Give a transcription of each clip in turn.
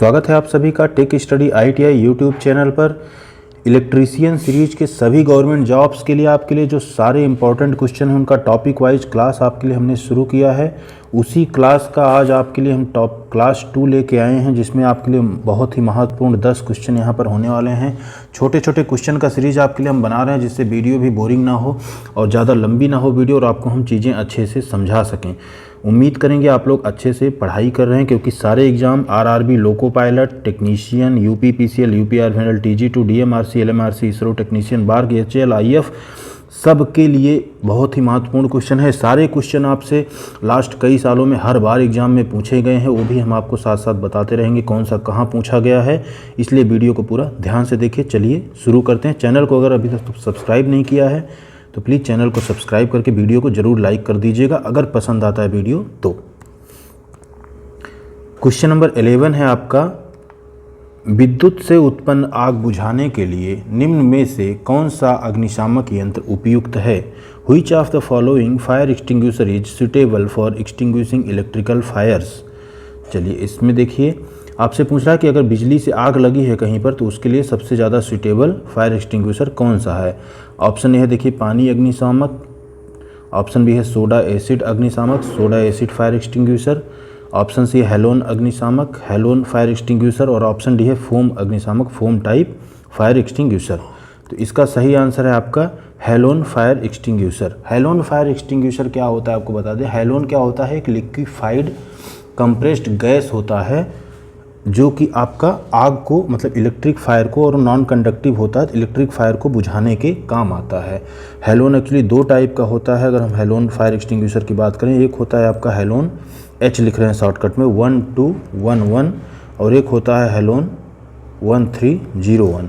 स्वागत है आप सभी का tech study ITI YouTube channel पर। इलेक्ट्रीशियन सीरीज के सभी गवर्नमेंट जॉब्स के लिए आपके लिए जो सारे इंपॉर्टेंट क्वेश्चन हैं उनका टॉपिक वाइज क्लास आपके लिए हमने शुरू किया है। उसी क्लास का आज आपके लिए हम टॉप क्लास 2 लेके आए हैं, जिसमें आपके लिए बहुत ही महत्वपूर्ण 10 क्वेश्चन यहाँ पर होने वाले हैं। छोटे छोटे क्वेश्चन का सीरीज आपके लिए हम बना रहे हैं, जिससे वीडियो भी बोरिंग ना हो और ज़्यादा लंबी ना हो वीडियो, और आपको हम चीज़ें अच्छे से समझा सकें। उम्मीद करेंगे आप लोग अच्छे से पढ़ाई कर रहे हैं, क्योंकि सारे exam RRB, loco pilot, technician, UPPCL, UPRVNL, TG2, DMRC, LMRC, ISRO technician, BARC, HL, IF सब के लिए बहुत ही महत्वपूर्ण क्वेश्चन है। सारे क्वेश्चन आपसे लास्ट कई सालों में हर बार एग्जाम में पूछे गए हैं, वो भी हम आपको साथ साथ बताते रहेंगे कौन सा कहाँ पूछा गया है। इसलिए वीडियो को पूरा ध्यान से देखिए। चलिए शुरू करते हैं। चैनल को अगर अभी तक सब्सक्राइब नहीं किया है तो प्लीज़ चैनल को सब्सक्राइब करके वीडियो को ज़रूर लाइक कर दीजिएगा अगर पसंद आता है वीडियो तो। क्वेश्चन नंबर 11 है आपका, विद्युत से उत्पन्न आग बुझाने के लिए निम्न में से कौन सा अग्निशामक यंत्र उपयुक्त है? Which of the following fire extinguisher is suitable for extinguishing electrical fires? चलिए इसमें देखिए, आपसे पूछ रहा है कि अगर बिजली से आग लगी है कहीं पर तो उसके लिए सबसे ज़्यादा सुटेबल फायर एक्सटिंग्विशर कौन सा है? ऑप्शन ए है देखिए पानी अग्निशामक, ऑप्शन बी है सोडा एसिड अग्निशामक, soda acid fire extinguisher, option C है हेलोन अग्निशामक, हेलोन फायर एक्सटिंग्विशर, और ऑप्शन डी है फोम अग्निशामक, फोम टाइप फायर एक्सटिंग्विशर। तो इसका सही आंसर है आपका halon fire extinguisher. Halon fire extinguisher क्या होता है आपको बता दें। हेलोन क्या होता है? एक लिक्विफाइड कंप्रेस्ड गैस होता है जो कि आपका आग को, मतलब इलेक्ट्रिक फायर को, और नॉन कंडक्टिव होता है, इलेक्ट्रिक फायर को बुझाने के काम आता है। हेलोन एक्चुअली दो टाइप का होता है। अगर हम हेलोन फायर एक्सटिंग्विशर की बात करें, एक होता है आपका हेलोन, H लिख रहे हैं शॉर्टकट में, 1211, और एक होता है हेलोन 1301।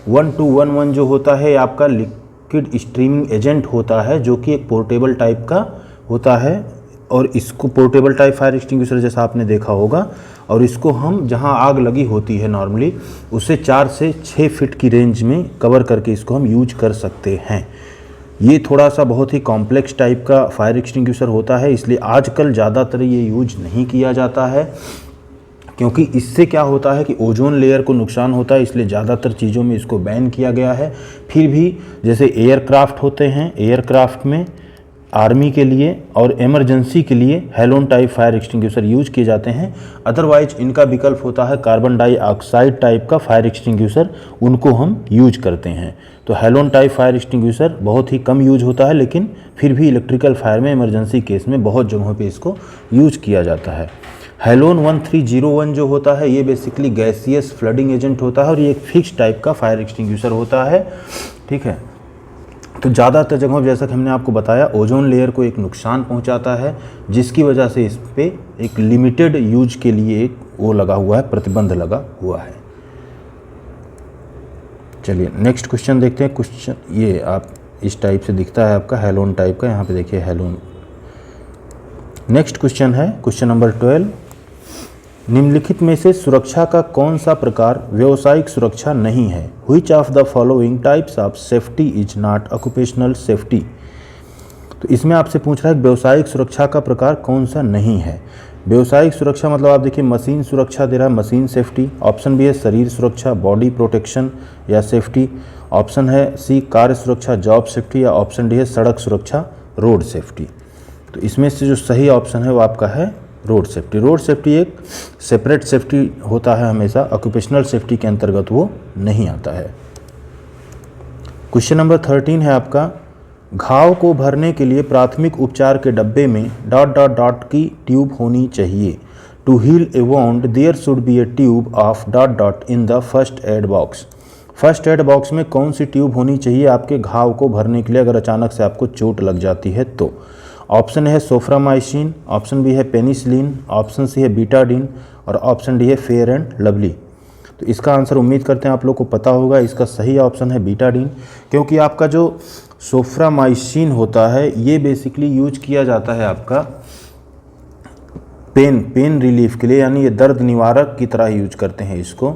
1211 जो होता है आपका लिक्विड स्ट्रीमिंग एजेंट होता है, जो कि एक पोर्टेबल टाइप का होता है, और इसको पोर्टेबल टाइप फायर एक्सटिंग्विशर जैसा आपने देखा होगा, और इसको हम जहां आग लगी होती है नॉर्मली उससे 4 से 6 फीट की रेंज में कवर करके इसको हम यूज कर सकते हैं। ये थोड़ा सा बहुत ही कॉम्प्लेक्स टाइप का फायर एक्सटिंग्विशर होता है, इसलिए आजकल ज़्यादातर ये यूज नहीं किया जाता है, क्योंकि इससे क्या होता है कि ओजोन लेयर को नुकसान होता है, इसलिए ज़्यादातर चीज़ों में इसको बैन किया गया है। फिर भी जैसे एयरक्राफ्ट होते हैं, एयरक्राफ्ट में आर्मी के लिए और इमरजेंसी के लिए halon type fire extinguisher use किए जाते हैं। अदरवाइज इनका विकल्प होता है कार्बन डाइऑक्साइड टाइप का फायर एक्सटिंग्विशर, उनको हम यूज करते हैं। तो हेलोन टाइप फायर एक्सटिंग्विशर बहुत ही कम यूज होता है, लेकिन फिर भी इलेक्ट्रिकल फायर में, इमरजेंसी केस में बहुत जगहों पे इसको यूज किया जाता है। हेलोन 1301 जो होता है ये बेसिकली गैसियस फ्लडिंग एजेंट होता है, और ये एक फिक्स टाइप का फायर एक्सटिंग्विशर होता है। ठीक है, तो ज़्यादातर जगहों जैसा कि हमने आपको बताया ओजोन लेयर को एक नुकसान पहुंचाता है, जिसकी वजह से इस पे एक लिमिटेड यूज के लिए एक वो लगा हुआ है, प्रतिबंध लगा हुआ है। चलिए नेक्स्ट क्वेश्चन देखते हैं। क्वेश्चन ये आप इस टाइप से दिखता है आपका हेलोन टाइप का, यहाँ पे देखिए हेलोन। नेक्स्ट क्वेश्चन है क्वेश्चन नंबर 12, निम्नलिखित में से सुरक्षा का कौन सा प्रकार व्यावसायिक सुरक्षा नहीं है? Which of the following types of safety is not occupational safety? तो इसमें आपसे पूछ रहा है व्यावसायिक सुरक्षा का प्रकार कौन सा नहीं है। व्यावसायिक सुरक्षा मतलब आप देखिए मशीन सुरक्षा दे रहा है, मशीन सेफ्टी। ऑप्शन बी है शरीर सुरक्षा, बॉडी प्रोटेक्शन या सेफ्टी। ऑप्शन है सी कार्य सुरक्षा, जॉब सेफ्टी, या ऑप्शन डी है सड़क सुरक्षा, रोड सेफ्टी। तो इसमें से जो सही ऑप्शन है वो आपका है रोड सेफ्टी। रोड सेफ्टी एक सेपरेट सेफ्टी होता है हमेशा, ऑक्यूपेशनल सेफ्टी के अंतर्गत वो नहीं आता है। क्वेश्चन नंबर 13 है आपका, घाव को भरने के लिए प्राथमिक उपचार के डब्बे में ... की ट्यूब होनी चाहिए। To heal a wound there should be a tube of ... in the first aid box. First aid box में कौन सी ट्यूब होनी चाहिए आपके घाव को भरने के लिए अगर अचानक से आपको चोट लग जाती है तो? ऑप्शन है सोफ्रामाइसिन, ऑप्शन बी है पेनिसिलिन, ऑप्शन सी है बीटाडीन, और ऑप्शन डी है फेयर एंड लवली। तो इसका आंसर उम्मीद करते हैं आप लोग को पता होगा। इसका सही ऑप्शन है बीटाडीन, क्योंकि आपका जो सोफ्रामाइसिन होता है ये बेसिकली यूज किया जाता है आपका पेन रिलीफ के लिए, यानी ये दर्द निवारक की तरह यूज करते हैं इसको।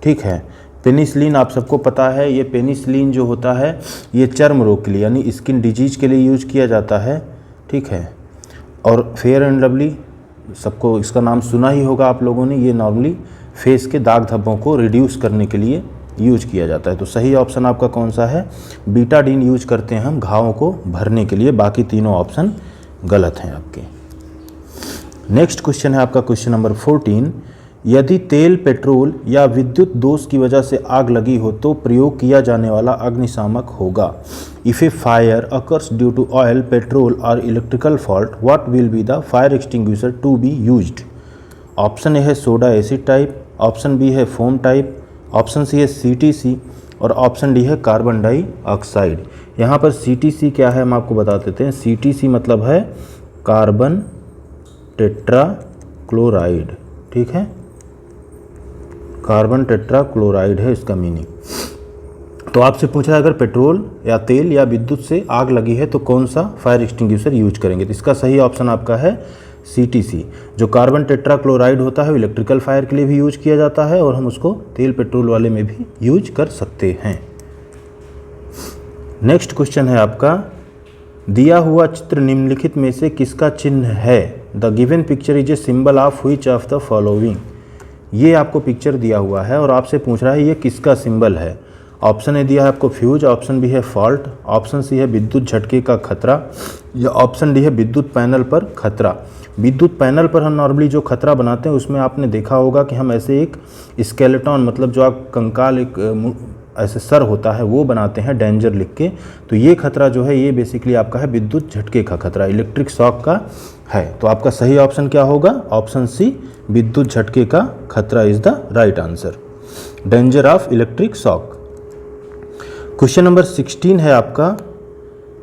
ठीक है, पेनिसिलिन आप सबको पता है, ये पेनिसिलिन जो होता है ये चर्म रोग के लिए यानी स्किन डिजीज के लिए यूज किया जाता है। ठीक है, और फेयर एंड लवली सबको इसका नाम सुना ही होगा आप लोगों ने, ये नॉर्मली फेस के दाग धब्बों को रिड्यूस करने के लिए यूज किया जाता है। तो सही ऑप्शन आपका कौन सा है? बीटाडीन यूज करते हैं हम घावों को भरने के लिए, बाकी तीनों ऑप्शन गलत हैं आपके। नेक्स्ट क्वेश्चन है आपका क्वेश्चन नंबर 14। यदि तेल, पेट्रोल या विद्युत दोष की वजह से आग लगी हो तो प्रयोग किया जाने वाला अग्निशामक होगा। If a fire occurs due to oil, petrol और electrical fault, what will be the fire extinguisher to be used? Option A है soda acid type, option B है फोम टाइप, ऑप्शन सी है CTC और option D है carbon dioxide. यहाँ पर CTC क्या है हम आपको बता देते हैं। CTC मतलब है कार्बन टेट्रा क्लोराइड, ठीक है, कार्बन टेट्रा क्लोराइड है इसका मीनिंग। तो आपसे पूछा है अगर पेट्रोल या तेल या विद्युत से आग लगी है तो कौन सा फायर एक्सटिंग्विशर यूज करेंगे? तो इसका सही ऑप्शन आपका है CTC। जो कार्बन टेट्रा क्लोराइड होता है वो इलेक्ट्रिकल फायर के लिए भी यूज किया जाता है और हम उसको तेल पेट्रोल वाले में भी यूज कर सकते हैं। नेक्स्ट क्वेश्चन है आपका, दिया हुआ चित्र निम्नलिखित में से किसका चिन्ह है? The given picture is a symbol of which of the following? ये आपको पिक्चर दिया हुआ है और आपसे पूछ रहा है ये किसका सिंबल है। ऑप्शन ए दिया है आपको फ्यूज, ऑप्शन बी है फॉल्ट, ऑप्शन सी है विद्युत झटके का खतरा या ऑप्शन डी है विद्युत पैनल पर खतरा। विद्युत पैनल पर हम नॉर्मली जो खतरा बनाते हैं उसमें आपने देखा होगा कि हम ऐसे एक स्केलेटन, मतलब जो आप कंकाल, एक ऐसे सर होता है वो बनाते हैं डेंजर लिख के। तो ये खतरा जो है ये बेसिकली आपका है विद्युत झटके का खतरा, इलेक्ट्रिक शॉक का है। तो आपका सही ऑप्शन क्या होगा? ऑप्शन सी, विद्युत झटके का खतरा is the right answer, danger of electric shock. Question number 16 है आपका,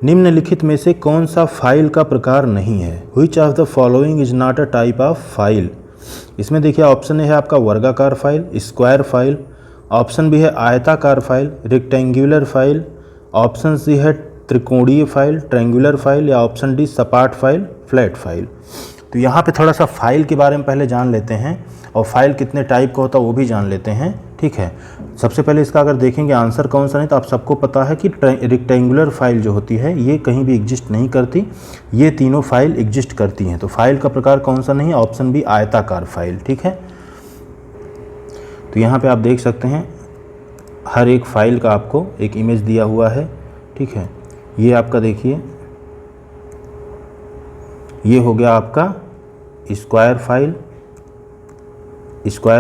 निम्नलिखित में से कौन सा फाइल का प्रकार नहीं है? Which of the following is not a type of file? इसमें देखिए ऑप्शन ए है आपका वर्गाकार file, square file, option B है आयताकार file, rectangular file, option C है त्रिकोणीय फाइल, ट्रायंगुलर फाइल या ऑप्शन डी सपाट फाइल, फ्लैट फाइल। तो यहाँ पे थोड़ा सा फाइल के बारे में पहले जान लेते हैं और फाइल कितने टाइप का होता है वो भी जान लेते हैं, ठीक है। सबसे पहले इसका अगर देखेंगे आंसर कौन सा नहीं, तो आप सबको पता है कि रेक्टेंगुलर फाइल जो होती है ये कहीं भी एग्जिस्ट नहीं करती, ये तीनों फाइल एग्जिस्ट करती हैं। तो फाइल का प्रकार कौन सा नहीं है? ऑप्शन बी आयताकार फाइल, ठीक है। तो यहाँ पे आप देख सकते हैं हर एक फाइल का आपको एक इमेज दिया हुआ है, ठीक है। ये आपका देखिए, ये हो गया आपका स्क्वायर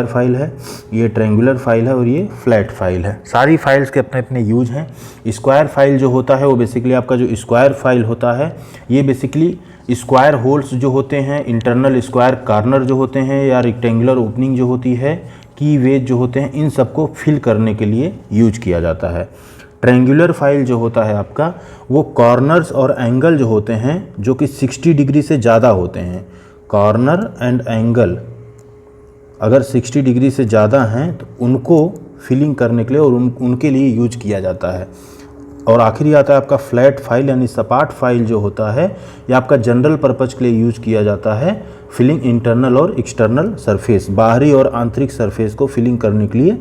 फाइल है, ये ट्रायंगुलर फाइल है और ये फ्लैट फाइल है। सारी फाइल्स के अपने अपने यूज हैं। स्क्वायर फाइल जो होता है वो बेसिकली आपका जो स्क्वायर फाइल होता है ये बेसिकली स्क्वायर होल्स जो होते हैं, इंटरनल स्क्वायर कॉर्नर जो होते हैं या रेक्टेंगुलर ओपनिंग जो होती है, की वेज जो होते हैं, इन सबको फिल करने के लिए यूज किया जाता है। ट्रायंगुलर फाइल जो होता है आपका वो कॉर्नर्स और एंगल जो होते हैं जो कि 60 डिग्री से ज़्यादा होते हैं। कॉर्नर एंड एंगल अगर 60 डिग्री से ज़्यादा हैं तो उनको फिलिंग करने के लिए और उनके लिए यूज किया जाता है। और आखिरी आता है आपका फ्लैट फाइल यानी सपाट फाइल जो होता है ये आपका जनरल पर्पज़ के लिए यूज किया जाता है, फिलिंग इंटरनल और एक्सटर्नल सरफेस, बाहरी और आंतरिक सरफेस को फिलिंग करने के लिए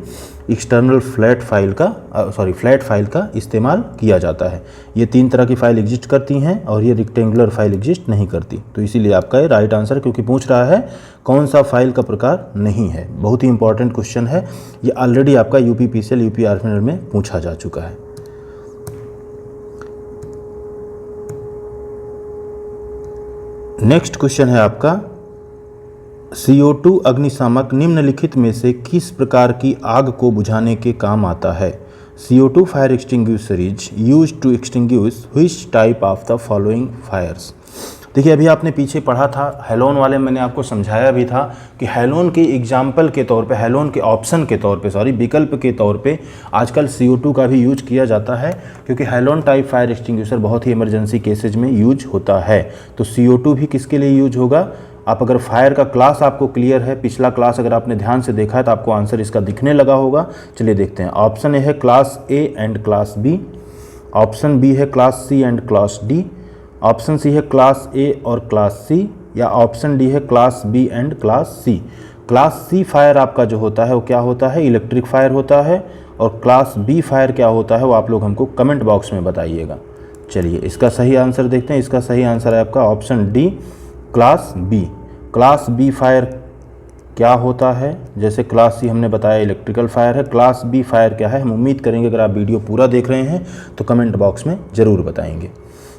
एक्सटर्नल फ्लैट फाइल का इस्तेमाल किया जाता है। ये तीन तरह की फाइल एग्जिस्ट करती हैं और ये रेक्टेंगुलर फाइल एग्जिस्ट नहीं करती। तो इसीलिए आपका ये राइट आंसर, क्योंकि पूछ रहा है कौन सा फाइल का प्रकार नहीं है। बहुत ही इंपॉर्टेंट क्वेश्चन है ये, ऑलरेडी आपका UPPCL UPRFNL में पूछा जा चुका है। नेक्स्ट क्वेश्चन है आपका, CO2 अग्निशामक निम्नलिखित में से किस प्रकार की आग को बुझाने के काम आता है? CO2 fire extinguisher is used to extinguish which type of the following fires? देखिए अभी आपने पीछे पढ़ा था हेलोन वाले, मैंने आपको समझाया भी था कि हेलोन के एग्जाम्पल के तौर पे, हेलोन के ऑप्शन के तौर पे, विकल्प के तौर पे आजकल CO2 का भी यूज किया जाता है, क्योंकि हेलोन टाइप फायर एक्सटिंग्विशर बहुत ही इमरजेंसी केसेज में यूज होता है। तो CO2 भी किसके लिए यूज होगा? आप अगर फायर का क्लास आपको क्लियर है, पिछला क्लास अगर आपने ध्यान से देखा है तो आपको आंसर इसका दिखने लगा होगा। चलिए देखते हैं। ऑप्शन ए है class A and class B, option B है class C and class D, option C है क्लास A और क्लास C, या ऑप्शन डी है class B and class C। Class C fire आपका जो होता है वो क्या होता है? इलेक्ट्रिक फायर होता है। और क्लास B फायर क्या होता है वो आप लोग हमको कमेंट बॉक्स में बताइएगा। चलिए इसका सही आंसर देखते हैं। इसका सही आंसर है आपका option D, class B। Class B fire क्या होता है। जैसे क्लास सी हमने बताया इलेक्ट्रिकल फायर है, क्लास बी फायर क्या है, हम उम्मीद करेंगे अगर आप वीडियो पूरा देख रहे हैं तो कमेंट बॉक्स में ज़रूर बताएंगे।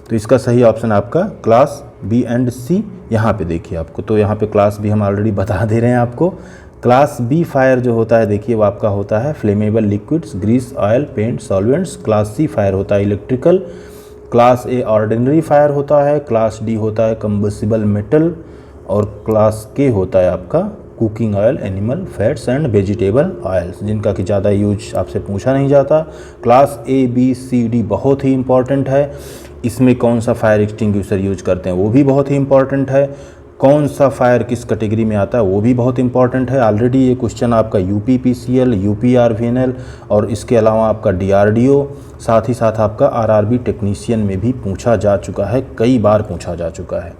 तो इसका सही ऑप्शन आपका क्लास बी एंड सी। यहाँ पे देखिए आपको, तो यहाँ पे क्लास बी हम ऑलरेडी बता दे रहे हैं आपको। क्लास बी फायर जो होता है देखिए वो आपका होता है flammable liquids, grease, oil, paint, solvents. Class C fire होता है electrical. Class A ordinary fire होता है। क्लास डी होता है कंबसिबल मेटल। और क्लास के होता है आपका cooking oil, animal fats and vegetable oils, जिनका कि ज़्यादा यूज आपसे पूछा नहीं जाता। Class A B C D बहुत ही इंपॉर्टेंट है। इसमें कौन सा फायर एक्सटिंग्विशर यूज करते हैं वो भी बहुत ही इंपॉर्टेंट है। कौन सा फायर किस कैटेगरी में आता है वो भी बहुत इंपॉर्टेंट है। ऑलरेडी ये क्वेश्चन आपका यूपीपीसीएल, यूपीआरवीएनएल और इसके अलावा आपका डीआरडीओ, साथ ही साथ आपका आरआरबी टेक्नीशियन में भी पूछा जा चुका है, कई बार पूछा जा चुका है।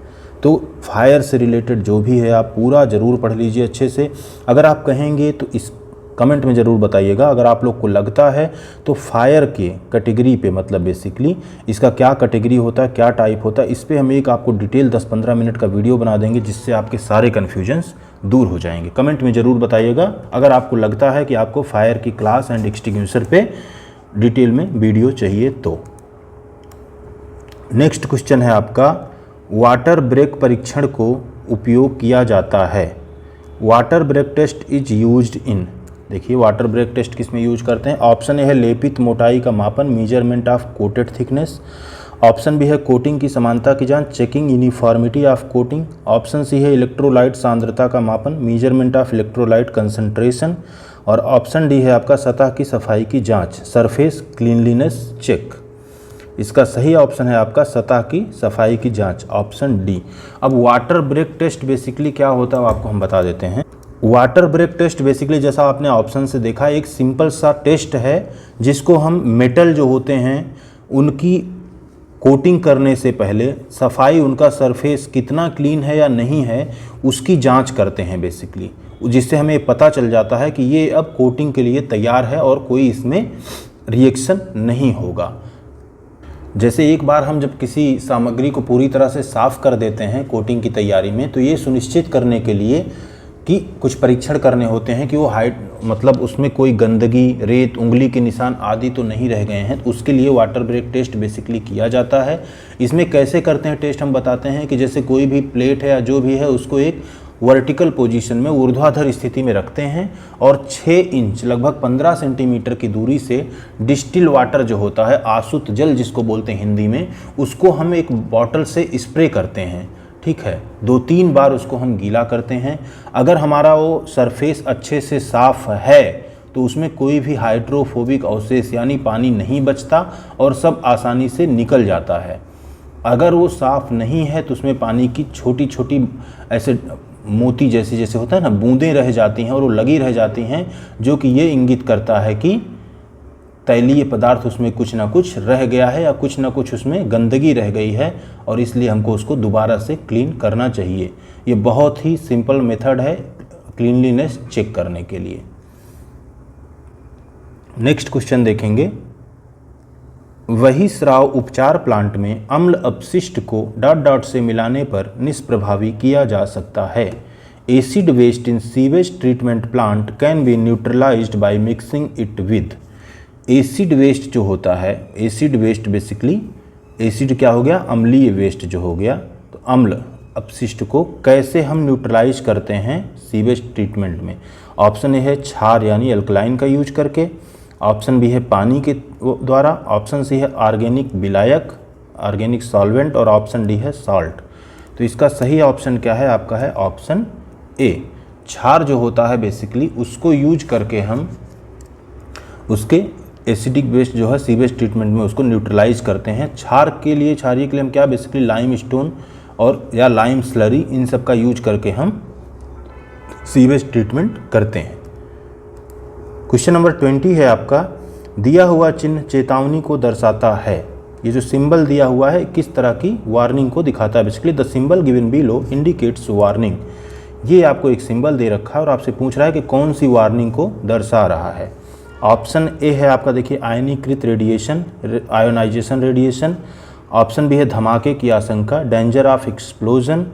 तो फायर से रिलेटेड जो भी है आप पूरा ज़रूर पढ़ लीजिए अच्छे से। अगर आप कहेंगे तो इस कमेंट में ज़रूर बताइएगा। अगर आप लोग को लगता है तो फायर के कैटेगरी पे, मतलब बेसिकली इसका क्या कैटेगरी होता है, क्या टाइप होता है, इस पे हम एक आपको डिटेल 10-15 मिनट का वीडियो बना देंगे, जिससे आपके सारे कन्फ्यूजन्स दूर हो जाएंगे। कमेंट में ज़रूर बताइएगा अगर आपको लगता है कि आपको फायर की क्लास एंड एक्सटिंग्विशर पे डिटेल में वीडियो चाहिए तो। नेक्स्ट क्वेश्चन है आपका, वाटर ब्रेक परीक्षण को उपयोग किया जाता है। Water break test is used in, देखिए वाटर ब्रेक टेस्ट किस में यूज करते हैं। ऑप्शन ए है लेपित मोटाई का मापन, measurement of coated thickness. Option B है कोटिंग की समानता की जांच, checking uniformity of coating. Option C है इलेक्ट्रोलाइट सांद्रता का मापन, मेजरमेंट ऑफ इलेक्ट्रोलाइट कंसंट्रेशन। और ऑप्शन डी है आपका सतह की सफाई की जांच, सरफेस क्लीनलीनेस चेक। इसका सही ऑप्शन है आपका सतह की सफाई की जांच, ऑप्शन डी। अब वाटर ब्रेक टेस्ट बेसिकली क्या होता है आपको हम बता देते हैं। वाटर ब्रेक टेस्ट बेसिकली जैसा आपने ऑप्शन से देखा एक सिंपल सा टेस्ट है, जिसको हम मेटल जो होते हैं उनकी कोटिंग करने से पहले सफाई, उनका सरफेस कितना क्लीन है या नहीं है उसकी जांच करते हैं बेसिकली, जिससे हमें पता चल जाता है कि ये अब कोटिंग के लिए तैयार है और कोई इसमें रिएक्शन नहीं होगा। जैसे एक बार हम जब किसी सामग्री को पूरी तरह से साफ़ कर देते हैं कोटिंग की तैयारी में, तो ये सुनिश्चित करने के लिए कि कुछ परीक्षण करने होते हैं कि वो हाइट, मतलब उसमें कोई गंदगी, रेत, उंगली के निशान आदि तो नहीं रह गए हैं, तो उसके लिए वाटर ब्रेक टेस्ट बेसिकली किया जाता है। इसमें कैसे करते हैं टेस्ट हम बताते हैं कि जैसे कोई भी प्लेट है या जो भी है उसको एक वर्टिकल पोजीशन में ऊर्ध्वाधर स्थिति में रखते हैं और 6 इंच लगभग 15 सेंटीमीटर की दूरी से डिस्टिल वाटर जो होता है, आसुत जल जिसको बोलते हैं हिंदी में, उसको हम एक बॉटल से स्प्रे करते हैं। ठीक है, 2-3 बार उसको हम गीला करते हैं। अगर हमारा वो सरफेस अच्छे से साफ़ है तो उसमें कोई भी हाइड्रोफोबिक अवशेष यानी पानी नहीं बचता और सब आसानी से निकल जाता है। अगर वो साफ़ नहीं है तो उसमें पानी की छोटी छोटी ऐसे मोती जैसे जैसे होता है ना, बूंदें रह जाती हैं और वो लगी रह जाती हैं, जो कि ये इंगित करता है कि तैलीय पदार्थ उसमें कुछ ना कुछ रह गया है या कुछ ना कुछ उसमें गंदगी रह गई है, और इसलिए हमको उसको दोबारा से क्लीन करना चाहिए। ये बहुत ही सिंपल मेथड है क्लीनलीनेस चेक करने के लिए। नेक्स्ट क्वेश्चन देखेंगे, वही स्राव उपचार प्लांट में अम्ल अपशिष्ट को ... से मिलाने पर निष्प्रभावी किया जा सकता है। Acid waste in sewage treatment plant can be neutralized by mixing it with. Acid waste जो होता है, एसिड वेस्ट बेसिकली, एसिड क्या हो गया, अम्लीय वेस्ट जो हो गया, तो अम्ल अपशिष्ट को कैसे हम न्यूट्रलाइज करते हैं सीवेज ट्रीटमेंट में। ऑप्शन ए है क्षार यानी अल्कलाइन का यूज करके, ऑप्शन बी है पानी के द्वारा, ऑप्शन सी है ऑर्गेनिक विलायक, ऑर्गेनिक सॉल्वेंट, और ऑप्शन डी है सॉल्ट। तो इसका सही ऑप्शन क्या है आपका है ऑप्शन ए। क्षार जो होता है बेसिकली उसको यूज करके हम उसके एसिडिक वेस्ट जो है सीवेज ट्रीटमेंट में उसको न्यूट्रलाइज करते हैं। क्षार के लिए, क्षारीय के लिए हम क्या बेसिकली लाइम स्टोन और या लाइम स्लरी, इन सब का यूज करके हम सीवेज ट्रीटमेंट करते हैं। क्वेश्चन नंबर 20 है आपका, दिया हुआ चिन्ह चेतावनी को दर्शाता है। ये जो सिंबल दिया हुआ है किस तरह की वार्निंग को दिखाता है। Basically the symbol given below indicates warning. ये आपको एक सिंबल दे रखा है और आपसे पूछ रहा है कि कौन सी वार्निंग को दर्शा रहा है। ऑप्शन ए है आपका देखिए आयनीकृत radiation, ionization radiation. Option B है धमाके की आशंका, danger of explosion.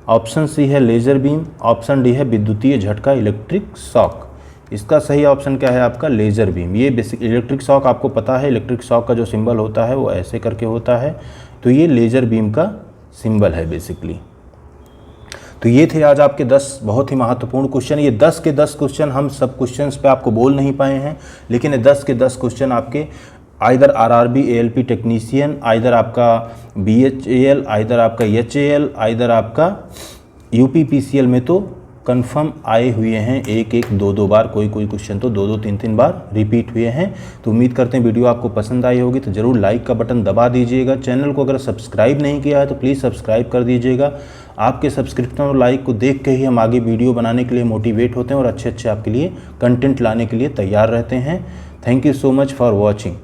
Option C है लेज़र बीम, ऑप्शन डी है विद्युतीय झटका इलेक्ट्रिक शॉक। इसका सही ऑप्शन क्या है आपका लेज़र बीम। ये बेसिक इलेक्ट्रिक शॉक आपको पता है, इलेक्ट्रिक शॉक का जो सिंबल होता है वो ऐसे करके होता है, तो ये लेज़र बीम का सिंबल है बेसिकली। तो ये थे आज आपके 10 बहुत ही महत्वपूर्ण क्वेश्चन। ये 10 के 10 क्वेश्चन हम सब क्वेश्चंस पे आपको बोल नहीं पाए हैं, लेकिन ये 10 के 10 क्वेश्चन आपके either RRB ALP technician, either आपका बीएचएएल, आइदर आपका एचएएल, आइदर आपका यूपीपीसीएल में तो कंफर्म आए हुए हैं। एक एक दो दो बार, कोई कोई क्वेश्चन तो दो दो तीन तीन बार रिपीट हुए हैं। तो उम्मीद करते हैं वीडियो आपको पसंद आई होगी, तो ज़रूर लाइक का बटन दबा दीजिएगा। चैनल को अगर सब्सक्राइब नहीं किया है तो प्लीज़ सब्सक्राइब कर दीजिएगा। आपके सब्सक्रिप्शन और लाइक को देख के ही हम आगे वीडियो बनाने के लिए मोटिवेट होते हैं और अच्छे अच्छे आपके लिए कंटेंट लाने के लिए तैयार रहते हैं। Thank you so much for watching.